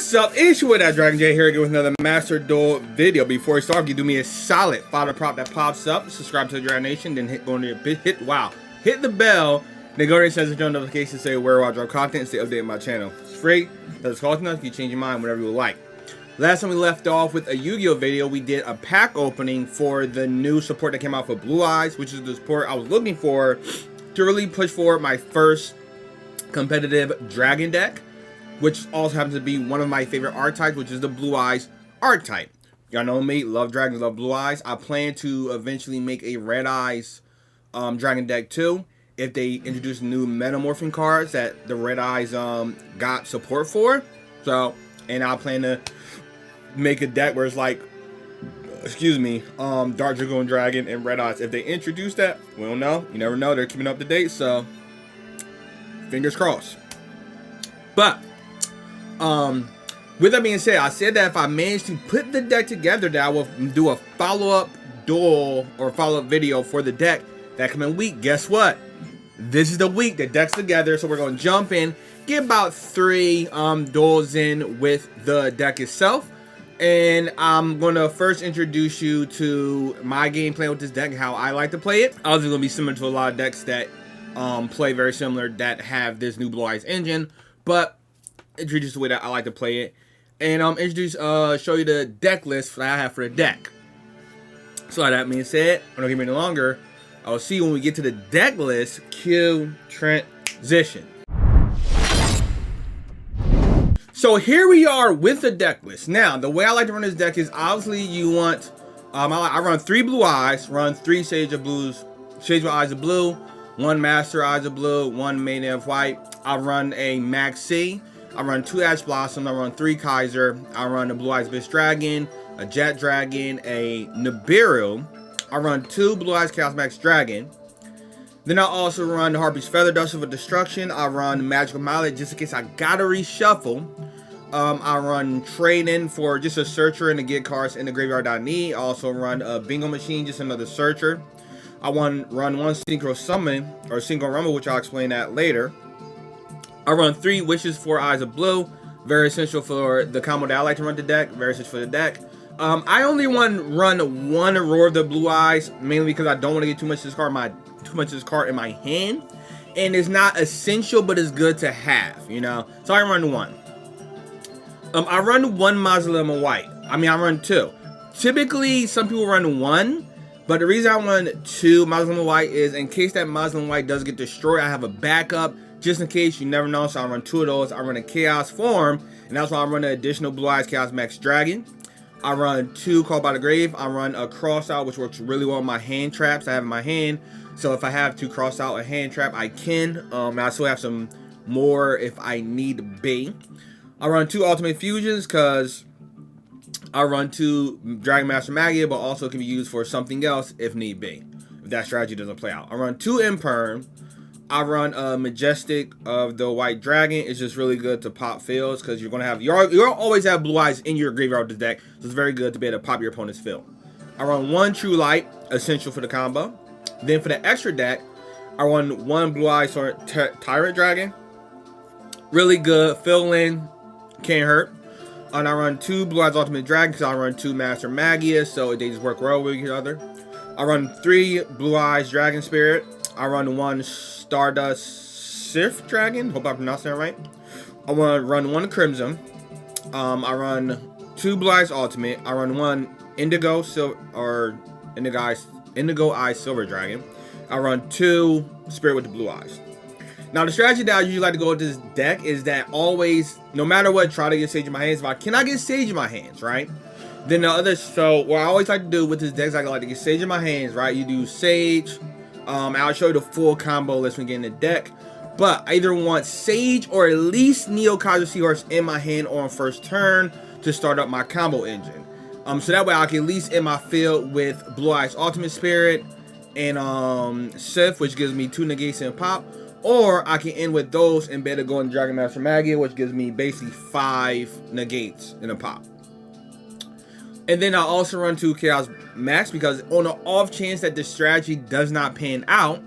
What's up? It's your DatDragonJ here again with another Master Duel video. Before we start, you do me a solid, follow the prop that pops up, subscribe to the Dragon Nation, then hit the bell, then go there and send us a notification say where I drop content and stay updated on my channel. It's free, doesn't cost enough, you can change your mind whenever you like. Last time we left off with a Yu-Gi-Oh video, we did a pack opening for the new support that came out for Blue Eyes, which is the support I was looking for to really push forward my first competitive Dragon deck, which also happens to be one of my favorite archetypes, which is the Blue Eyes archetype. Y'all know me, love dragons, love Blue Eyes. I plan to eventually make a Red Eyes Dragon deck too, if they introduce new Metamorphing cards that the Red Eyes got support for. So, and I plan to make a deck where it's like, DatDragonJ and Red Eyes. If they introduce that, we don't know. You never know. They're keeping up to date, so fingers crossed. But with that being said, I said that if I manage to put the deck together, that I will do a follow-up duel or follow-up video for the deck that coming week. Guess what? This is the week the deck's together, so we're gonna jump in, get about 3 duels in with the deck itself, and I'm gonna first introduce you to my gameplay with this deck, how I like to play it. Obviously, gonna be similar to a lot of decks that play very similar that have this new Blue Eyes engine, but introduce the way that I like to play it, and show you the deck list that I have for the deck. So that being said, I'm not gonna keep any longer. I'll see you when we get to the deck list. Cue transition. So here we are with the deck list. Now, the way I like to run this deck is obviously you want I run 3 Blue Eyes, run 3 Shades of Eyes of Blue, 1 Master Eyes of Blue, 1 Maiden of White. I run a Maxi. I run 2 Ash Blossom, I run 3 Kaiser, I run a Blue Eyes Bitch Dragon, a Jet Dragon, a Nibiru, I run 2 Blue Eyes Chaos Max Dragon. Then I also run the Harpy's Feather Duster for Destruction, I run Magical Mallet just in case I gotta reshuffle. I run Trade-In for just a searcher and to get cards in the graveyard I need. I also run a Bingo Machine, just another searcher. I run 1 Synchro Summon, or Synchro Rumble, which I'll explain that later. I run 3 Wishes, 4 Eyes of Blue, very essential for the combo that I like to run the deck, very essential for the deck. I only run 1 Roar of the Blue Eyes, mainly because I don't want to get too much of this card in my hand, and it's not essential, but it's good to have, you know. So I run 1. I run 1 Mausoleum of White. I run 2. Typically, some people run 1, but the reason I run 2 Mausoleum of White is in case that Mausoleum of White does get destroyed, I have a backup. Just in case, you never know, so I run 2 of those. I run a Chaos Form, and that's why I run an additional Blue Eyes Chaos Max Dragon. I run 2 Called by the Grave. I run a Cross Out, which works really well with my hand traps I have in my hand. So if I have to cross out a hand trap, I can. I still have some more if I need be. I run 2 Ultimate Fusions because I run 2 Dragon Master Magia, but also can be used for something else if need be, if that strategy doesn't play out. I run 2 Imperm. I run a Majestic of the White Dragon. It's just really good to pop fields because you'll always have Blue Eyes in your graveyard of the deck, so it's very good to be able to pop your opponent's field. I run 1 True Light, essential for the combo. Then for the extra deck, I run 1 Blue Eyes Tyrant Dragon. Really good, fill in, can't hurt. And I run 2 Blue Eyes Ultimate Dragon because I run 2 Master Magia, so they just work well with each other. I run 3 Blue Eyes Dragon Spirit. I run 1 Stardust Sith Dragon. Hope I'm pronouncing that right. I want to run 1 Crimson. I run 2 Blue Eyes Ultimate. I run 1 Indigo Eye Silver Dragon. I run 2 Spirit with the Blue Eyes. Now the strategy that I usually like to go with this deck is that always, no matter what, try to get Sage in my hands. If I cannot get Sage in my hands, right? Then so what I always like to do with this deck is I like to get Sage in my hands, right? You do Sage. I'll show you the full combo list when we get in the deck. But I either want Sage or at least Neo Kaiser Seahorse in my hand on first turn to start up my combo engine. So that way I can at least end my field with Blue Eyes Ultimate Spirit and Sith, which gives me 2 negates and pop. Or I can end with those and better go in Dragon Master Magia, which gives me basically 5 negates in a pop. And then I also run 2 Chaos Max because on the off chance that the strategy does not pan out,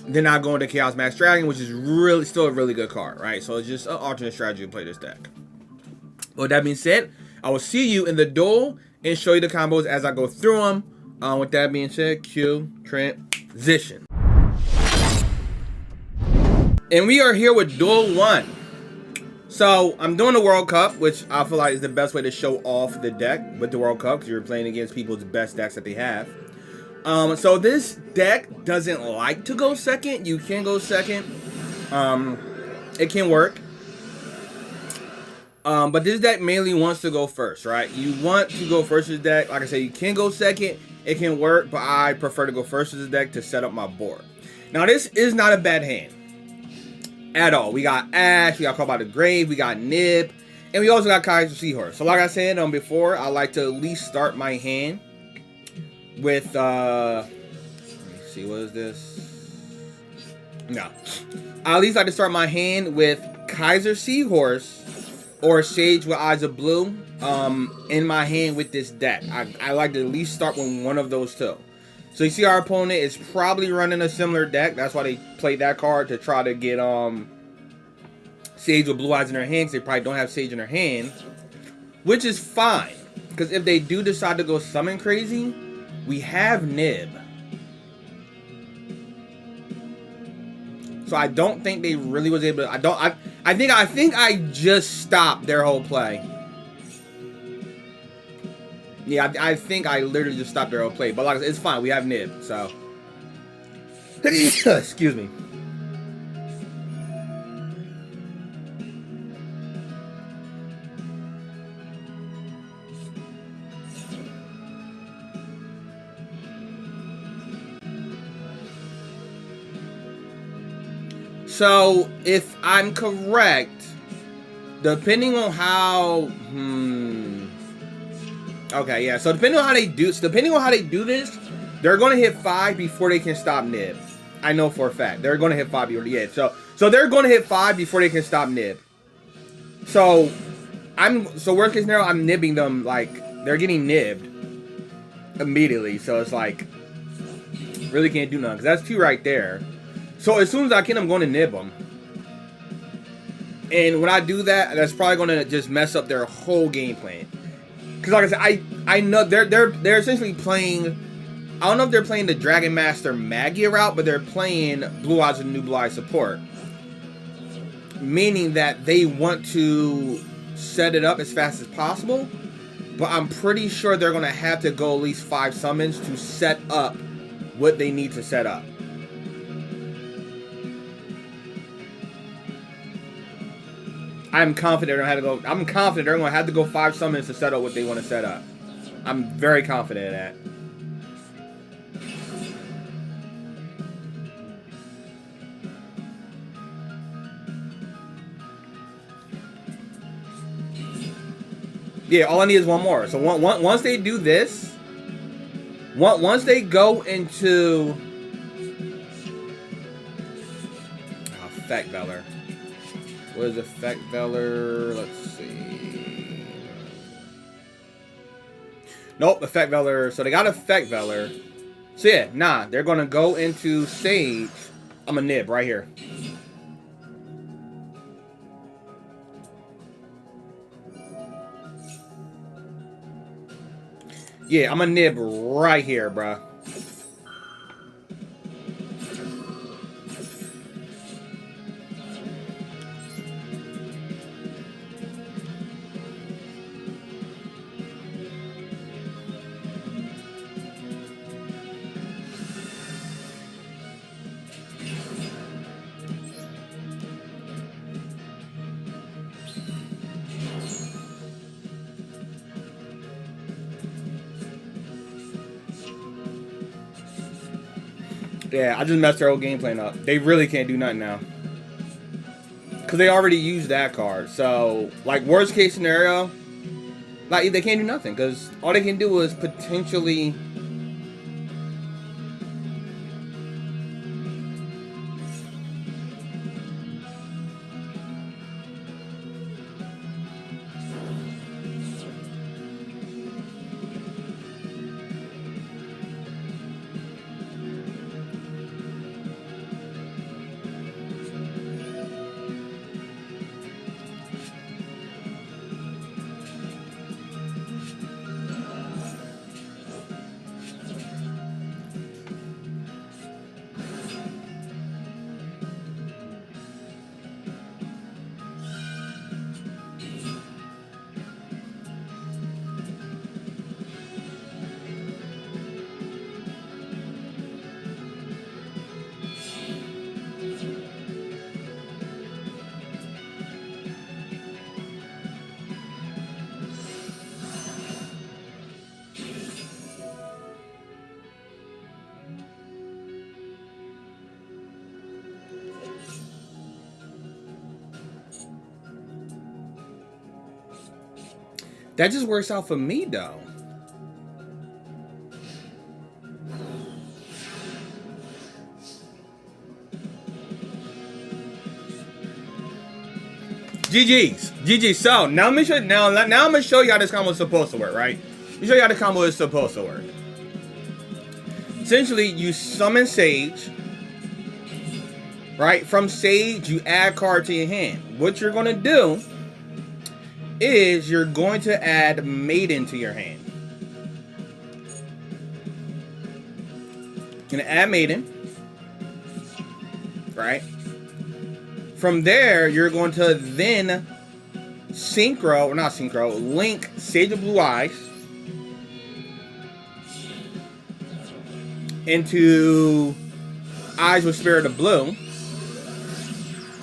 Then I go into Chaos Max Dragon, which is really still a really good card, right? So it's just an alternate strategy to play this deck. With that being said, I will see you in the duel and show you the combos as I go through them. With that being said, cue transition. And we are here with Duel 1. So I'm doing the World Cup, which I feel like is the best way to show off the deck with the World Cup, because you're playing against people's best decks that they have. So this deck doesn't like to go second. You can go second. It can work. But this deck mainly wants to go first, right? You want to go first with this deck. Like I said, you can go second. It can work, but I prefer to go first with this deck to set up my board. Now, this is not a bad hand at all. We got Ash, we got Call by the Grave, we got Nib, and we also got Kaiser Seahorse. So like I said before, I like to at least start my hand with, let me see, what is this? No. I at least like to start my hand with Kaiser Seahorse or Sage with Eyes of Blue in my hand with this deck. I like to at least start with one of those two. So you see our opponent is probably running a similar deck. That's why they played that card, to try to get Sage with Blue Eyes in their hand, because they probably don't have Sage in their hand. Which is fine, because if they do decide to go summon crazy, we have Nib. So I don't think they really was able to, I think I just stopped their whole play. Yeah, I think I literally just stopped their whole play. But like I said, it's fine. We have Nib, so. Excuse me. So, if I'm correct, depending on how, okay, yeah. So depending on how they do this, they're going to hit 5 before they can stop Nib. I know for a fact they're going to hit 5 before. Yeah. So they're going to hit 5 before they can stop Nib. So worst case scenario, I'm nibbing them, like they're getting nibbed immediately. So it's like really can't do nothing, because that's 2 right there. So as soon as I can, I'm going to nib them. And when I do that, that's probably going to just mess up their whole game plan. Because like I said, I know they're essentially playing, I don't know if they're playing the Dragon Master Magia route, but they're playing Blue Eyes and New Blue Eyes support. Meaning that they want to set it up as fast as possible. But I'm pretty sure they're going to have to go at least 5 summons to set up what they need to set up. I'm confident they're going to have to go 5 summons to set up what they want to set up. I'm very confident in that. Yeah, all I need is one more. So once they do this, once they go into Effect Valor. What is Effect Valor? Let's see. Nope, Effect Valor. So they got Effect Valor. So yeah, nah, they're gonna go into Sage. I'm a nib right here. Yeah, I'm a nib right here, bruh. Yeah, I just messed their whole game plan up. They really can't do nothing now. Because they already used that card. So, like, worst case scenario, like, they can't do nothing. Because all they can do is potentially... That just works out for me, though. GG's. So now let me show. Now I'm gonna show you how this combo is supposed to work, right? Let me show you how the combo is supposed to work. Essentially, you summon Sage. Right? From Sage, you add card to your hand. What you're gonna do is you're going to add Maiden to your hand. You're gonna add Maiden. Right? From there, you're going to then link Sage of Blue Eyes into Eyes with Spirit of Blue.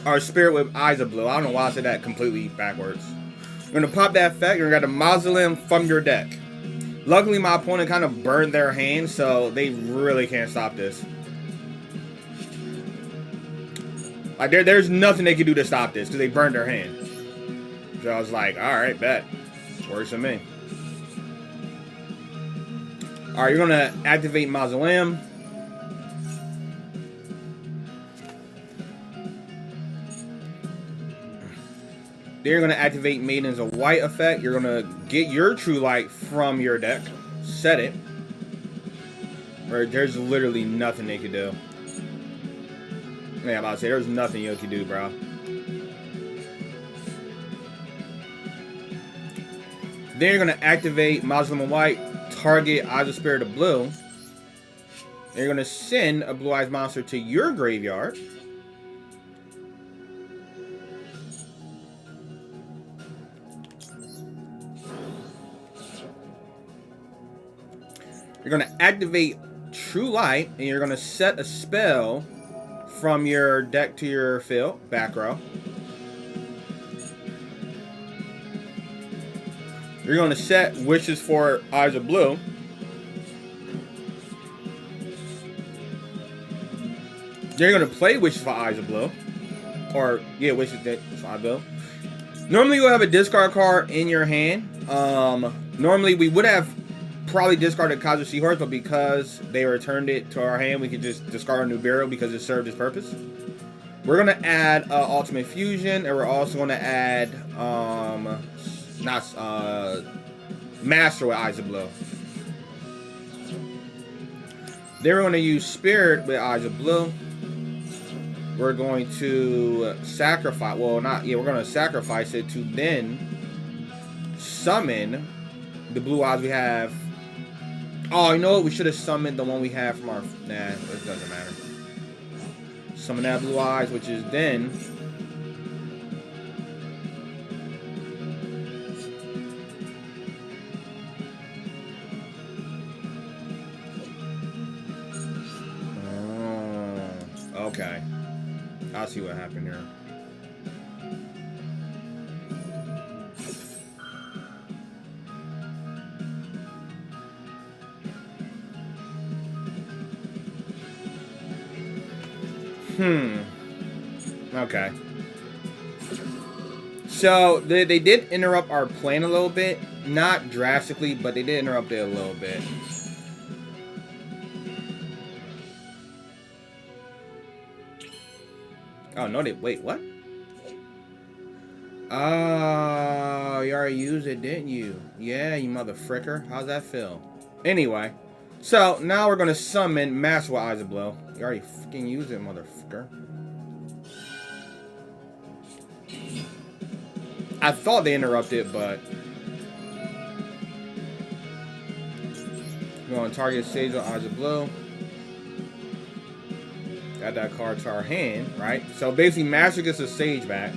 Or Spirit with Eyes of Blue. I don't know why I said that completely backwards. You're going to pop that effect. You're going to get a Mausoleum from your deck. Luckily, my opponent kind of burned their hand, so they really can't stop this. Like, there's nothing they can do to stop this because they burned their hand. So I was like, alright, bet. Works for me. Alright, you're going to activate Mausoleum. Then you're going to activate Maiden's a white effect. You're going to get your True Light from your deck. Set it. Right, there's literally nothing they can do. Yeah, I'm about to say, there's nothing you can do, bro. Then you're going to activate Mausoleum White, target Eyes of Spirit of Blue. Then you're going to send a Blue Eyes monster to your graveyard. You're going to activate True Light, and you're going to set a spell from your deck to your field, back row. You're going to set Wishes for Eyes of Blue. Then you're going to play Wishes for Eyes of Blue. Or, yeah, Wishes for Eyes of Blue. Normally you'll have a discard card in your hand. Normally we would have probably discarded Kazu Seahorse, but because they returned it to our hand, we could just discard a Nibiru because it served its purpose. We're going to add Ultimate Fusion, and we're also going to add Master with Eyes of Blue. Then we're going to use Spirit with Eyes of Blue. We're going to sacrifice, we're going to sacrifice it to then summon the blue eyes we have. Oh, you know what? We should have summoned the one we have from our... Nah, it doesn't matter. Summon that blue eyes, which is then... Oh, okay. I'll see what happened here. Okay. So, they did interrupt our plan a little bit. Not drastically, but they did interrupt it a little bit. Oh, no, wait, what? Oh, you already used it, didn't you? Yeah, you mother fricker. How's that feel? Anyway. So, now we're going to summon Master with Eyes of Blue. You already fucking used it, motherfucker. I thought they interrupted, but... We're going to target Sage with Eyes of Blue. Add that card to our hand, right? So, basically, Master gets a Sage back.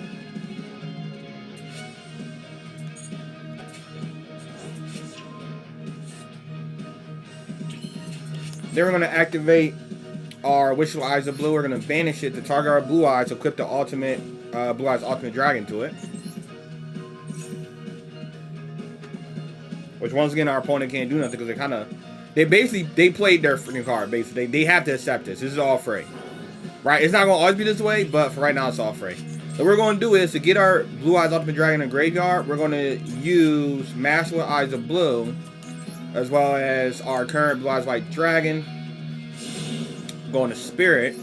Then we're going to activate our Wish for Eyes of Blue. We're going to banish it to target our Blue Eyes, equip the ultimate Blue Eyes Ultimate Dragon to it. Which, once again, our opponent can't do nothing because they played their freaking card, basically. They have to accept this. This is all free. Right? It's not going to always be this way, but for right now, it's all free. What we're going to do is, to get our Blue Eyes Ultimate Dragon in the graveyard, we're going to use Master with Eyes of Blue, as well as our current Blue Eyes White Dragon. Going to Spirit.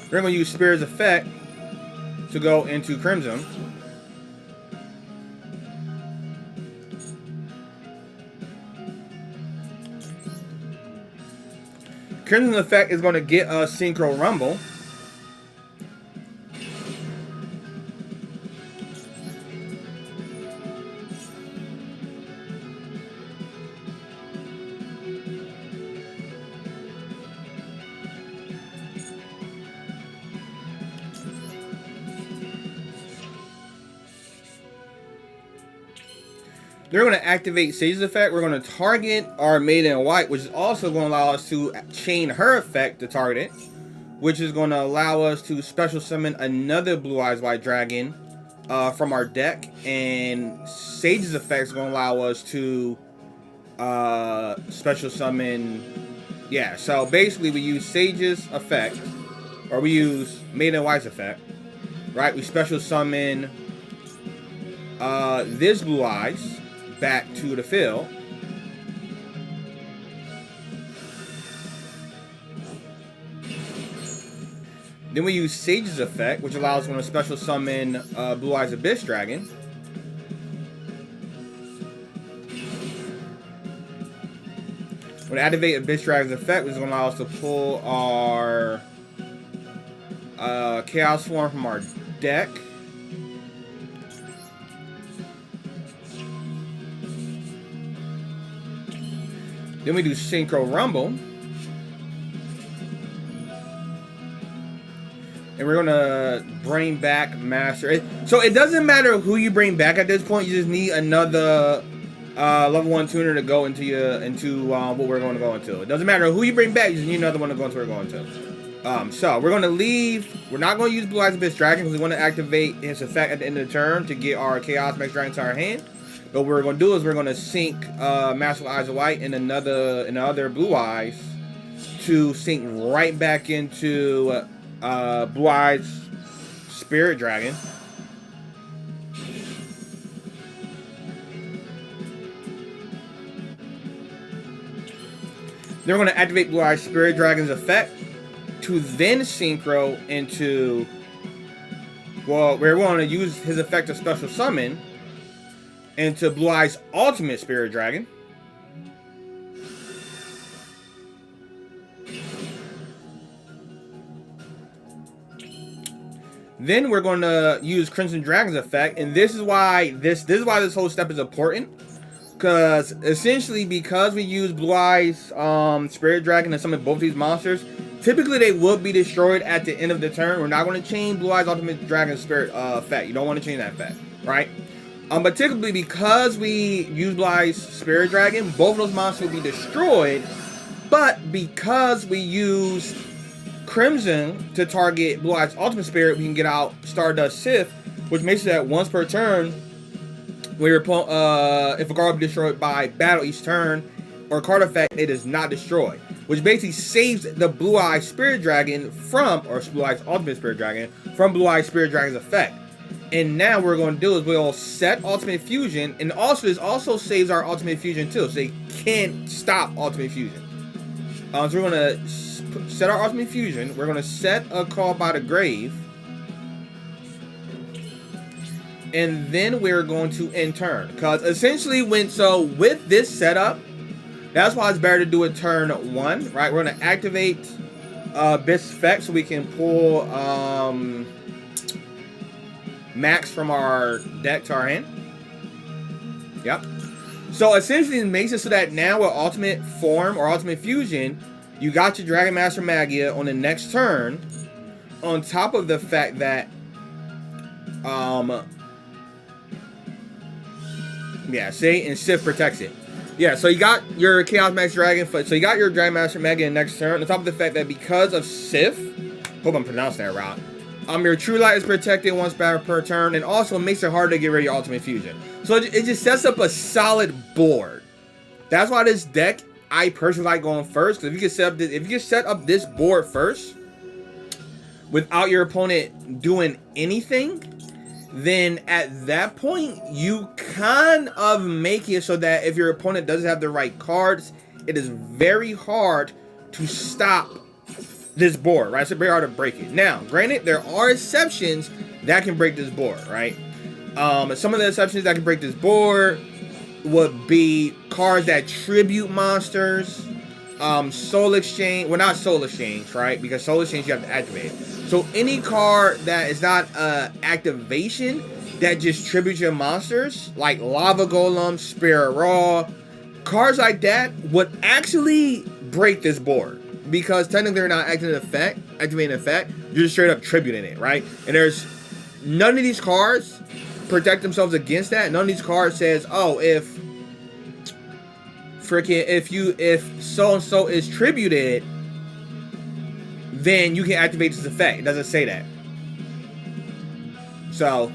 We're going to use Spirit's effect to go into Crimson. Crimson effect is going to get us Synchro Rumble. They're going to activate Sage's effect. We're going to target our Maiden in White, which is also going to allow us to chain her effect to target it, which is going to allow us to special summon another Blue Eyes White Dragon from our deck. And Sage's effect is going to allow us to special summon. Yeah, so basically we use Sage's effect, or we use Maiden in White's effect, right? We special summon this Blue Eyes back to the field. Then we use Sage's effect, which allows us to special summon Blue Eyes Abyss Dragon. When we activate Abyss Dragon's effect, which is going to allow us to pull our Chaos Form from our deck. Then we do Synchro Rumble. And we're going to bring back Master. So it doesn't matter who you bring back at this point. You just need another level 1 tuner to go into what we're going to go into. It doesn't matter who you bring back. You just need another one to go into what we're going to. So we're going to leave. We're not going to use Blue Eyes Abyss Dragon because we want to activate his effect at the end of the turn to get our Chaos Max Dragon to our hand. But what we're going to do is we're going to sink Master with Eyes of White and another Blue Eyes to sink right back into Blue Eyes Spirit Dragon. Then we're going to activate Blue Eyes Spirit Dragon's effect to then synchro into, well, we're going to use his effect to special summon into Blue Eyes Ultimate Spirit Dragon. Then we're going to use Crimson Dragon's effect, and this is why this whole step is important. Because essentially, because we use Blue Eyes Spirit Dragon to summon both these monsters, typically they would be destroyed at the end of the turn. We're not going to change Blue Eyes Ultimate Dragon Spirit effect. You don't want to change that effect, right? But typically, because we use Blue Eyes Spirit Dragon, both of those monsters will be destroyed. But because we use Crimson to target Blue Eyes Ultimate Spirit, we can get out Stardust Sith, which makes it that once per turn, where if a card will be destroyed by battle each turn or card effect, it is not destroyed, which basically saves the Blue Eyes Spirit Dragon from, or Blue Eyes Ultimate Spirit Dragon from Blue Eyes Spirit Dragon's effect. And now what we're going to do is we'll set Ultimate Fusion, and also this also saves our Ultimate Fusion too, so they can't stop Ultimate Fusion. So we're going to set our Ultimate Fusion. We're going to set a Call by the Grave, and then we're going to end turn. Because essentially, with this setup, that's why it's better to do it turn 1, right? We're going to activate Abyss effect so we can pull Max from our deck to our hand. Yep. So essentially it makes it so that now with Ultimate Form or Ultimate Fusion, you got your Dragon Master Magia on the next turn, on top of the fact that yeah, see, and Sith protects it. Yeah, so you got your Chaos Max Dragon, so you got your Dragon Master Magia in the next turn, on top of the fact that because of Sith, hope I'm pronouncing that right, Your True Light is protected once per turn, and also makes it harder to get rid of your Ultimate Fusion. So it just sets up a solid board. That's why this deck, I personally like going first. Because if you can set up this board first, without your opponent doing anything, then at that point you kind of make it so that if your opponent doesn't have the right cards, it is very hard to stop this board, right? It's very hard to break it. Now, granted, there are exceptions that can break this board, right? Some of the exceptions that can break this board would be cards that tribute monsters, Soul Exchange. Well, not Soul Exchange, right? Because Soul Exchange you have to activate. So any card that is not activation that just tributes your monsters, like Lava Golem, Spirit Raw, cards like that would actually break this board. Because technically they're not activating effect, you're just straight up tributing it, right? And there's none of these cards protect themselves against that. None of these cards says, oh, if so and so is tributed, then you can activate this effect. It doesn't say that. So,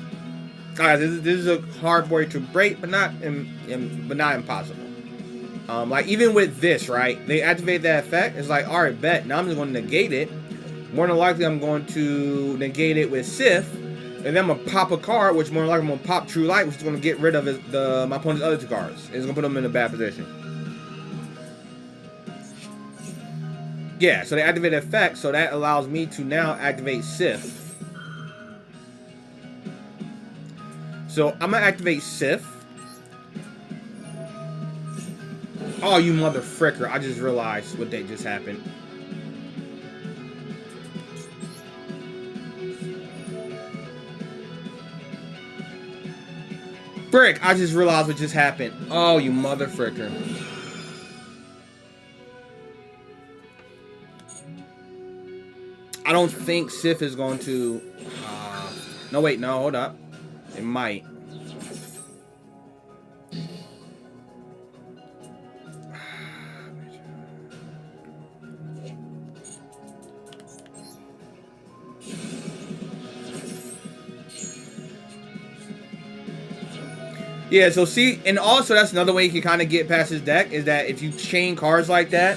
this is a hard board to break, but not impossible. Like even with this, right? They activate that effect. It's like, all right, bet. Now I'm just going to negate it. More than likely, I'm going to negate it with Sith, and then I'm gonna pop a card, which more than likely I'm gonna pop True Light, which is going to get rid of my opponent's other two cards. It's gonna put them in a bad position. Yeah, so they activate the effect, so that allows me to now activate Sith. So I'm gonna activate Sith. Oh, you mother fricker. I just realized what just happened. Frick, I just realized what just happened. Oh, you mother fricker. I don't think Sith is going to... no, wait, no, hold up. It might. Yeah, so see, and also that's another way you can kind of get past his deck, is that if you chain cards like that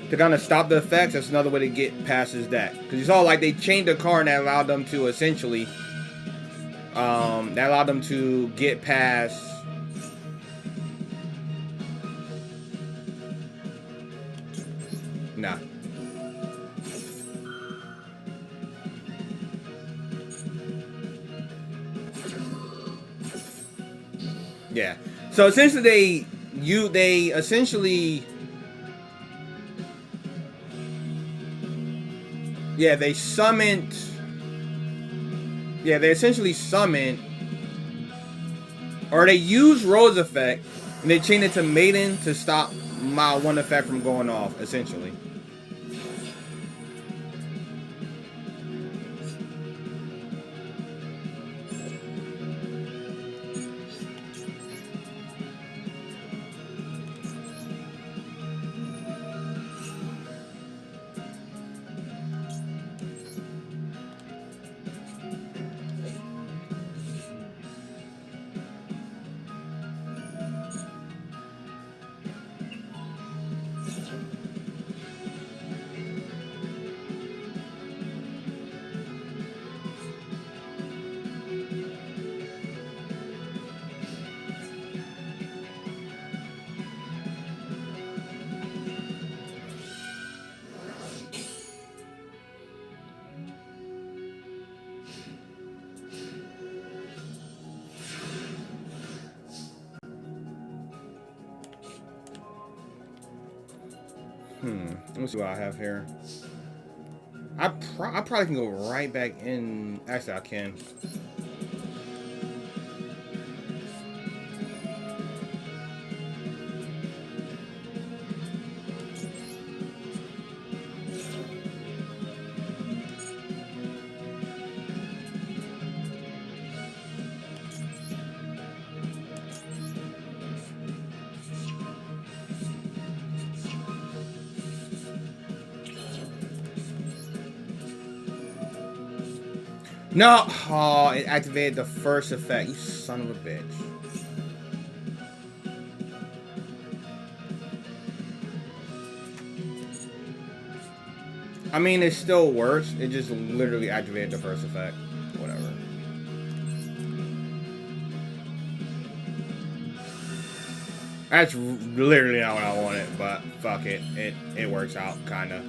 to kind of stop the effects, that's another way to get past his deck. Because you saw, like, they chained a card that allowed them to essentially, get past... Nah. Yeah. So essentially they essentially essentially summoned, or they use Rose effect and they chain it to Maiden to stop my one effect from going off, essentially. Let me see what I have here. I probably can go right back in. Actually, I can. No! Oh, it activated the first effect. You son of a bitch. I mean, it's still worse. It just literally activated the first effect. Whatever. That's literally not what I wanted, but fuck it. It works out, kinda.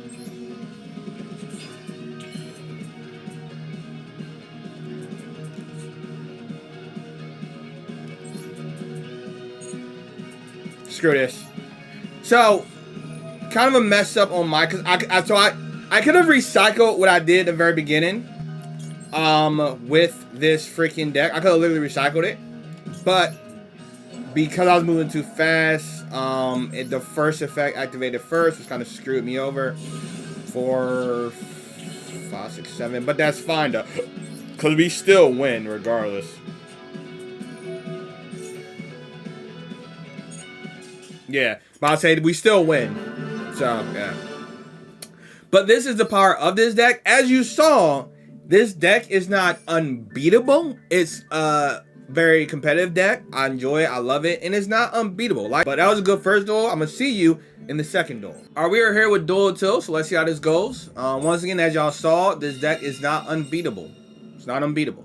Screw this. So, kind of a mess up on my, cause I could have recycled what I did at the very beginning, with this freaking deck. I could have literally recycled it, but because I was moving too fast, the first effect activated first, which kind of screwed me over. 4, 5, 6, 7, but that's fine though, cause we still win regardless. Yeah, but I'll say we still win. So, yeah. But this is the power of this deck. As you saw, this deck is not unbeatable. It's a very competitive deck. I enjoy it. I love it. And it's not unbeatable. But that was a good first duel. I'm going to see you in the second duel. All right, we are here with Duel 2. So let's see how this goes. Once again, as y'all saw, this deck is not unbeatable. It's not unbeatable.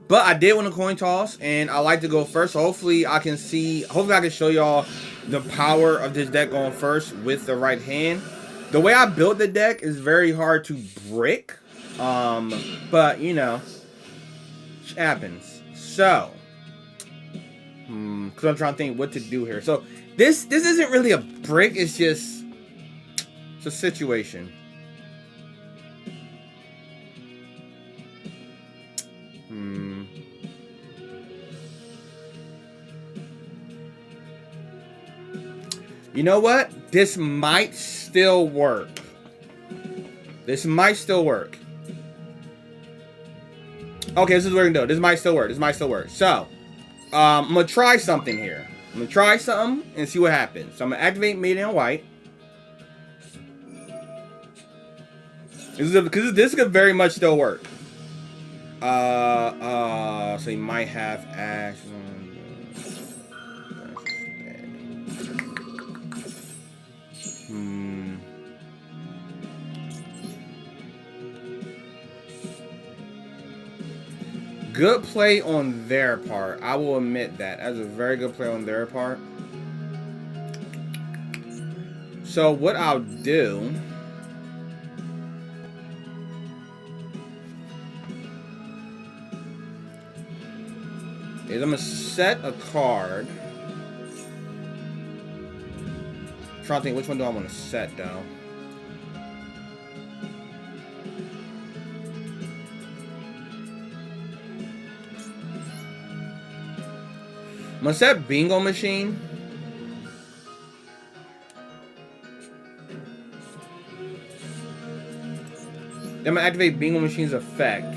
But I did win a coin toss, and I like to go first. So hopefully I can show y'all the power of this deck going first with the right hand. The way I built the deck is very hard to brick. But, you know, it happens. So, because I'm trying to think what to do here. So, this isn't really a brick. It's just, it's a situation. You know what? This might still work. This might still work. Okay, this is what we're gonna do. This might still work. This might still work. So, I'm gonna try something here. I'm gonna try something and see what happens. So I'm gonna activate Maiden in white. Because this could very much still work. So you might have Ash. Good play on their part. I will admit that. That's a very good play on their part. So what I'll do is I'm going to set a card. I'm trying to think, which one do I want to set, though? I'm going to set Bingo Machine. Then I'm going to activate Bingo Machine's effect.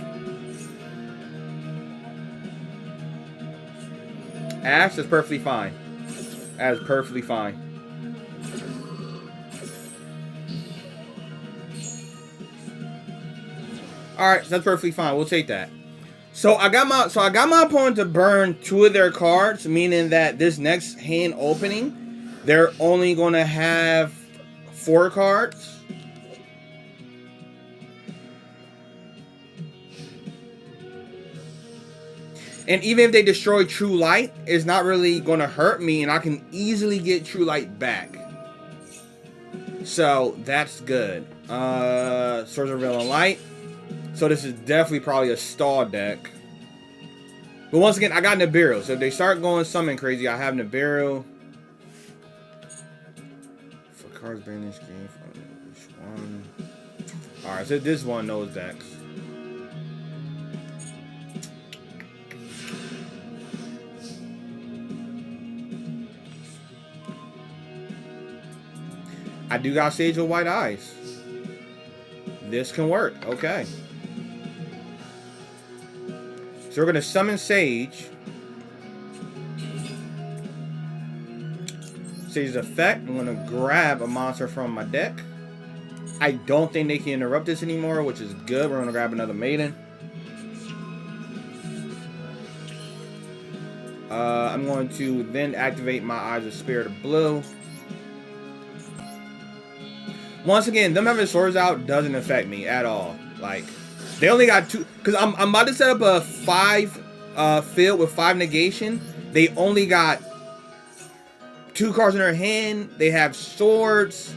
Ash is perfectly fine. That is perfectly fine. Alright, so that's perfectly fine. We'll take that. So I got my opponent to burn 2 of their cards, meaning that this next hand opening, they're only gonna have 4 cards. And even if they destroy True Light, it's not really gonna hurt me, and I can easily get True Light back. So that's good. Swords of Revealing Light. So this is definitely probably a stall deck. But once again, I got Nibiru. So if they start going something crazy, I have Nibiru. For cards bring this game from which one? Alright, so this one knows decks. I do got Sage with White Eyes. This can work. Okay. So we're going to summon Sage. Sage's effect. I'm going to grab a monster from my deck. I don't think they can interrupt this anymore, which is good. We're going to grab another Maiden. I'm going to then activate my Eyes of Spirit of Blue. Once again, them having swords out doesn't affect me at all. Like, they only got 2, because I'm about to set up a 5 field with 5 negation. They only got 2 cards in their hand. They have swords,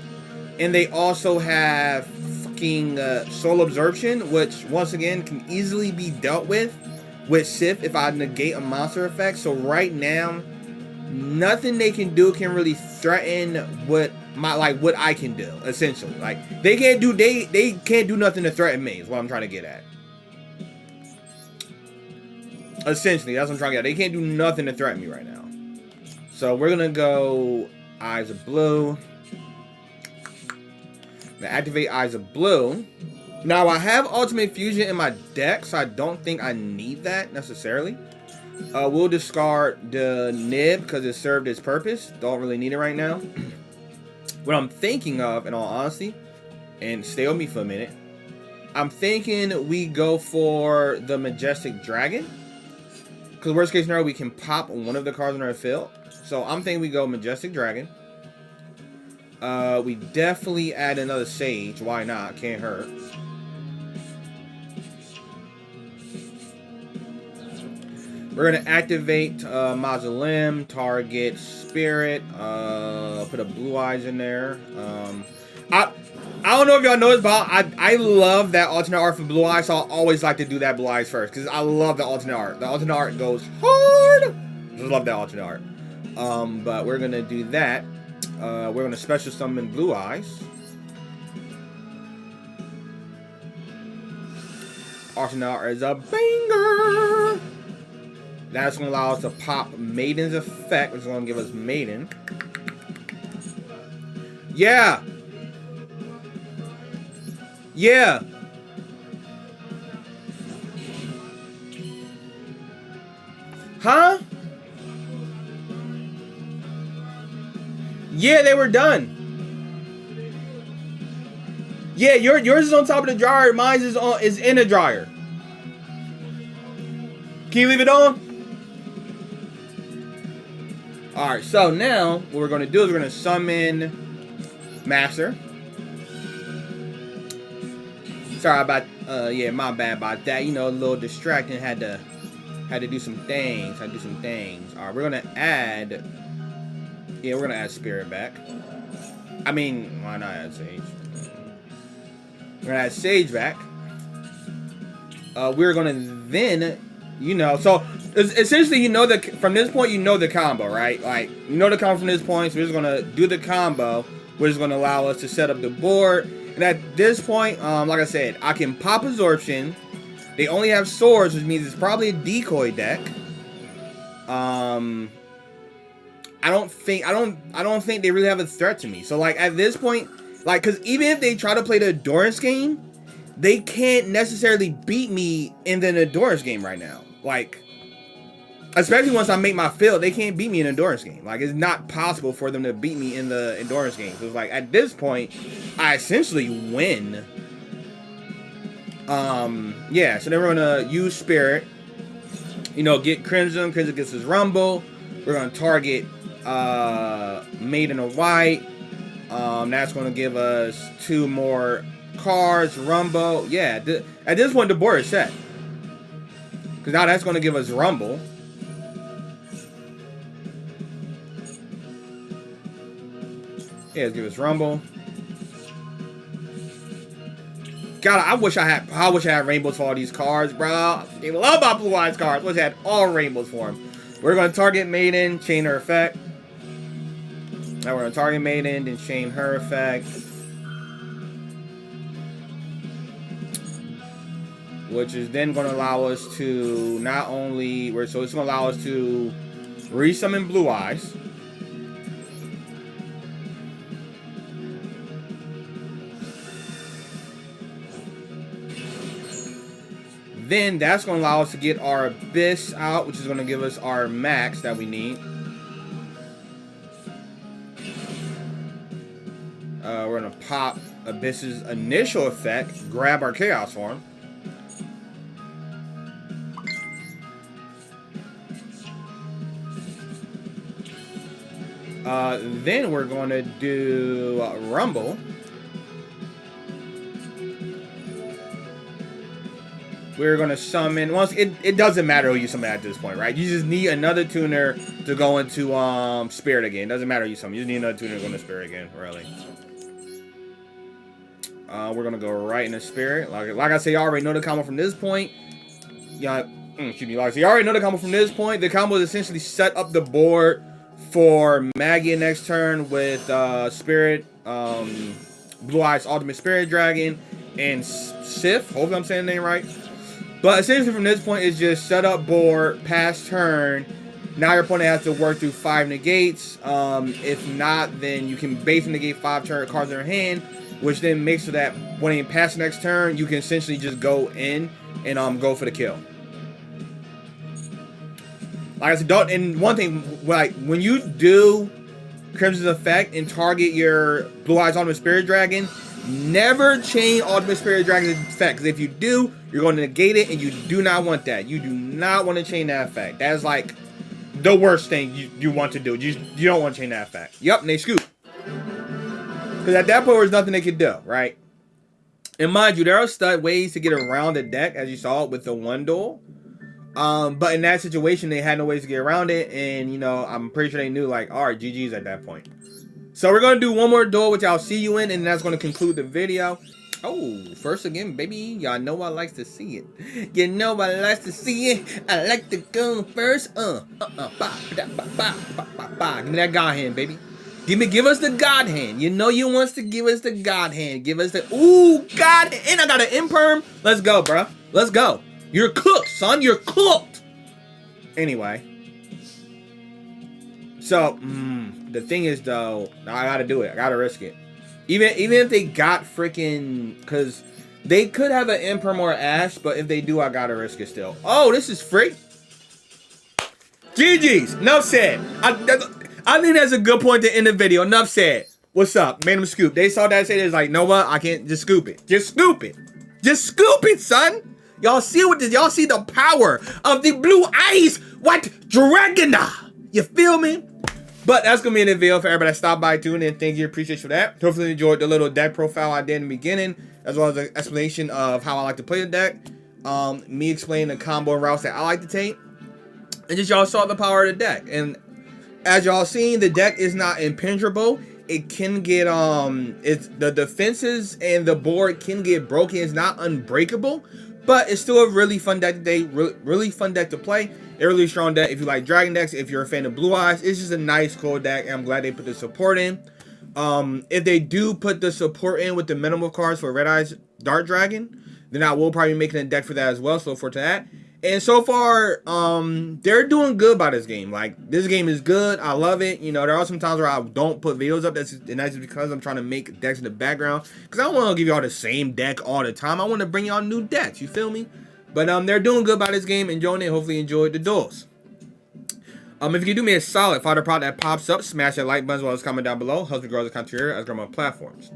and they also have fucking soul absorption, which once again can easily be dealt with Sith if I negate a monster effect. So right now, nothing they can do can really threaten what I can do. Essentially, like they can't do nothing to threaten me. Is what I'm trying to get at. Essentially, that's what I'm trying to get at. They can't do nothing to threaten me right now. So we're gonna go Eyes of Blue. Now activate Eyes of Blue. Now I have Ultimate Fusion in my deck, so I don't think I need that necessarily. We'll discard the nib because it served its purpose. Don't really need it right now. What I'm thinking of, in all honesty, and stay with me for a minute, I'm thinking we go for the Majestic Dragon. Because worst case scenario, we can pop one of the cards in our field. So I'm thinking we go Majestic Dragon. We definitely add another Sage. Why not? Can't hurt. We're going to activate Mausoleum, target Spirit, put a Blue Eyes in there. I don't know if y'all know this, but I love that alternate art for Blue Eyes, so I always like to do that Blue Eyes first, because I love the alternate art. The alternate art goes hard! Just love that alternate art. But we're going to do that. We're going to special summon Blue Eyes. Alternate art is a banger! That's going to allow us to pop Maiden's effect, which is going to give us Maiden. Yeah! Yeah! Huh? Yeah, they were done. Yeah, yours is on top of the dryer. Mine is in the dryer. Can you leave it on? Alright, so now what we're going to do is we're going to summon Master. Sorry about, yeah, my bad about that. You know, a little distracting. Had to do some things. Alright, we're going to add, yeah, we're going to add Spirit back. I mean, why not add Sage? We're going to add Sage back. We're going to then, you know, so essentially, you know, from this point, you know the combo, right? Like, you know the combo from this point, so we're just going to do the combo, which is going to allow us to set up the board. And at this point, like I said, I can pop Absorption. They only have swords, which means it's probably a decoy deck. I don't think they really have a threat to me. So like at this point, like, because even if they try to play the endurance game, they can't necessarily beat me in the endurance game right now. Like, especially once I make my field, they can't beat me in an endurance game. Like, it's not possible for them to beat me in the endurance game. So it's like at this point, I essentially win. Yeah. So then we're gonna use Spirit. You know, get Crimson. Crimson gets his Rumble. We're gonna target Maiden of White. That's gonna give us 2 more cards. Rumble. Yeah. At this point, the board is set. Because now that's gonna give us Rumble. Yeah, let's give us Rumble. God, I wish I had rainbows for all these cards, bro. I love my Blue Eyes cards. I wish I had all rainbows for them. We're gonna target Maiden, chain her effect. Now we're gonna target Maiden, then chain her effect. Which is then gonna allow us to not only so it's gonna allow us to resummon Blue Eyes. Then that's going to allow us to get our Abyss out, which is going to give us our max that we need. We're going to pop Abyss's initial effect, grab our Chaos Form. Then we're going to do Rumble. We're going to summon, once it doesn't matter who you summon at this point, right? You just need another tuner to go into Spirit again. It doesn't matter who you summon. You just need another tuner to go into Spirit again, really. We're going to go right into Spirit. Like I said, you already know the combo from this point. Yeah, excuse me. Like, so you already know the combo from this point. The combo is essentially set up the board for Magia next turn with Spirit, Blue Eyes Ultimate Spirit Dragon, and Sif. Hopefully I'm saying the name right. But essentially from this point, it's just set up board, pass turn. Now your opponent has to work through 5 negates. If not, then you can base negate 5 cards in their hand, which then makes so that when they pass the next turn, you can essentially just go in and go for the kill. Like I said, and one thing, like when you do Crimson's effect and target your Blue Eyes Ultimate Spirit Dragon, never chain Ultimate Spirit Dragon's effect, because if you do, you're going to negate it, and you do not want that. You do not want to chain that effect. That is like the worst thing you want to do. You don't want to chain that effect. Yep, and they scoop. Because at that point, there's nothing they can do, right? And mind you, there are ways to get around the deck, as you saw with the one duel. But in that situation, they had no ways to get around it, and you know, I'm pretty sure they knew, like, all right, GG's at that point. So we're gonna do one more duel, which I'll see you in, and that's gonna conclude the video. Oh, first again, baby, y'all know I likes to see it. You know I likes to see it. I like to go first. Give me that God hand, baby. Give us the God hand. You know you wants to give us the God hand. Give us the God, and I got an imperm. Let's go, bro. Let's go. You're cooked, son. You're cooked. Anyway. So, the thing is, though, I gotta do it. I gotta risk it. Even if they got freaking, because they could have an imperm or Ash, but if they do, I gotta risk it still. Oh, this is free. GG's. Enough said. I think that's a good point to end the video. Enough said. What's up? Made them scoop. They saw that, say, like, no, what? I can't just scoop it. Just scoop it. Just scoop it, son. Y'all see what this? Y'all see the power of the Blue Eyes White Dragon. You feel me? But that's gonna be in the video for everybody that stopped by, tuned in. Thank you, appreciate you for that. Hopefully you enjoyed the little deck profile I did in the beginning, as well as an explanation of how I like to play the deck. Me explaining the combo and routes that I like to take, and just y'all saw the power of the deck. And as y'all seen, the deck is not impenetrable. It can get it's the defenses and the board can get broken. It's not unbreakable, but it's still a really fun deck today. Really fun deck to play. A really strong deck if you like dragon decks. If you're a fan of Blue Eyes, it's just a nice, cool deck, and I'm glad they put the support in. If they do put the support in with the minimum cards for Red Eyes Dark Dragon, then I will probably be making a deck for that as well. So look forward to that. And so far, they're doing good by this game. Like, this game is good. I love it. You know, there are some times where I don't put videos up. That's just because I'm trying to make decks in the background. Because I don't want to give y'all the same deck all the time. I want to bring y'all new decks. You feel me? But they're doing good by this game. Enjoying it. Hopefully you enjoyed the duels. If you can do me a solid, find a product that pops up, smash that like button as well as comment down below. Helps me grow the content here as I grow my platforms.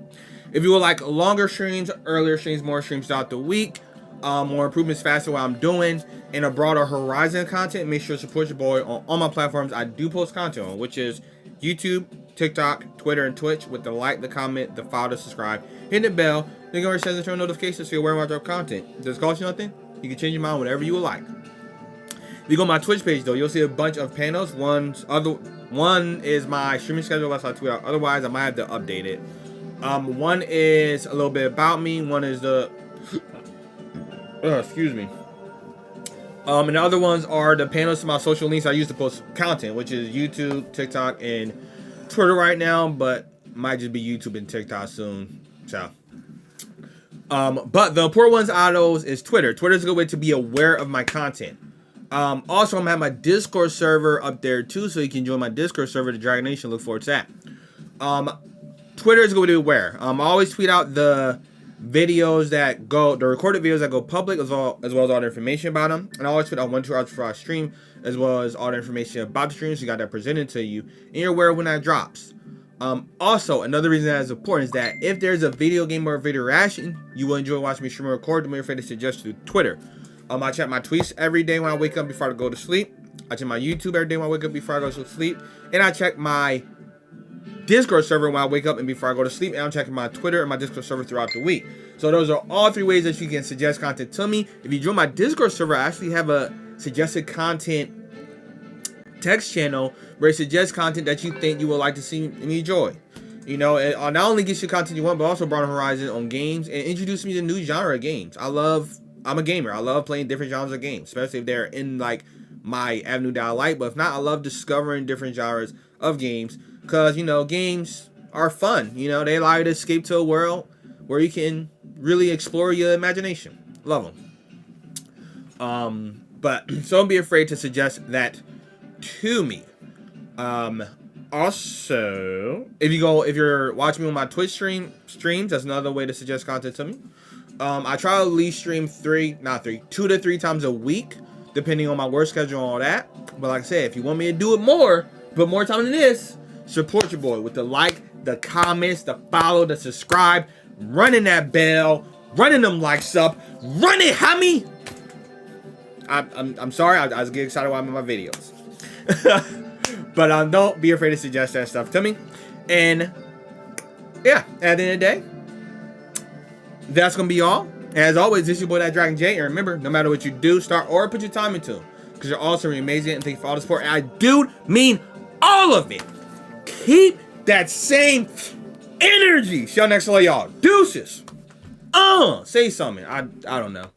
If you would like longer streams, earlier streams, more streams throughout the week, more improvements faster what I'm doing, and a broader horizon of content, make sure to support your boy on all my platforms I do post content on, which is YouTube, TikTok, Twitter, and Twitch, with the like, the comment, the follow, the subscribe, hit the bell, then go and set the turn notifications so you're aware when I drop content. Does it cost you nothing? You can change your mind whenever you would like. If you go to my Twitch page, though, you'll see a bunch of panels. One is my streaming schedule, unless I tweet out. Otherwise, I might have to update it. One is a little bit about me. One is the excuse me. And the other ones are the panels to my social links I use to post content, which is YouTube, TikTok, and Twitter right now, but might just be YouTube and TikTok soon. So, but the important ones out of those is Twitter. Twitter's a good way to be aware of my content. Also, I'm gonna have my Discord server up there too, so you can join my Discord server, the Dragon Nation. Look forward to that. Twitter is going to be aware. I always tweet out the videos that go, the recorded videos that go public, as well as all the information about them. And I always put out 1-2 hours before I stream, as well as all the information about the stream, so you got that presented to you, and you're aware when that drops. Also, another reason that is important is that if there's a video game or a video reaction you will enjoy watching me stream or record, do me a favor to suggest through Twitter. I check my tweets every day when I wake up before I go to sleep. I check my YouTube every day when I wake up before I go to sleep. And I check my Discord server when I wake up and before I go to sleep, and I'm checking my Twitter and my Discord server throughout the week. So those are all 3 ways that you can suggest content to me. If you join my Discord server, I actually have a suggested content text channel where it suggests content that you think you would like to see me enjoy. You know, it not only gets you content you want, but also broaden horizon on games and introduce me to new genre of games. I'm a gamer. I love playing different genres of games, especially if they're in like my avenue that I like. But if not, I love discovering different genres of games because, you know, games are fun. You know, they allow you to escape to a world where you can really explore your imagination. Love them. But so don't be afraid to suggest that to me. Also, if you're watching me on my Twitch streams, that's another way to suggest content to me. I try to at least stream 2 to 3 times a week, depending on my work schedule and all that. But like I said, if you want me to do it more, put more time into this, support your boy with the like, the comments, the follow, the subscribe, running that bell, running them likes up, run it, homie. I'm sorry, I just get excited when I'm in my videos. But don't be afraid to suggest that stuff to me. And yeah, at the end of the day, that's gonna be all. As always, this is your boy DatDragonJ, and remember, no matter what you do, start or put your time into, because you're awesome, you're amazing, and thank you for all the support. And I do mean all of it. Keep that same energy. See y'all next time, y'all. Deuces. Say something. I don't know.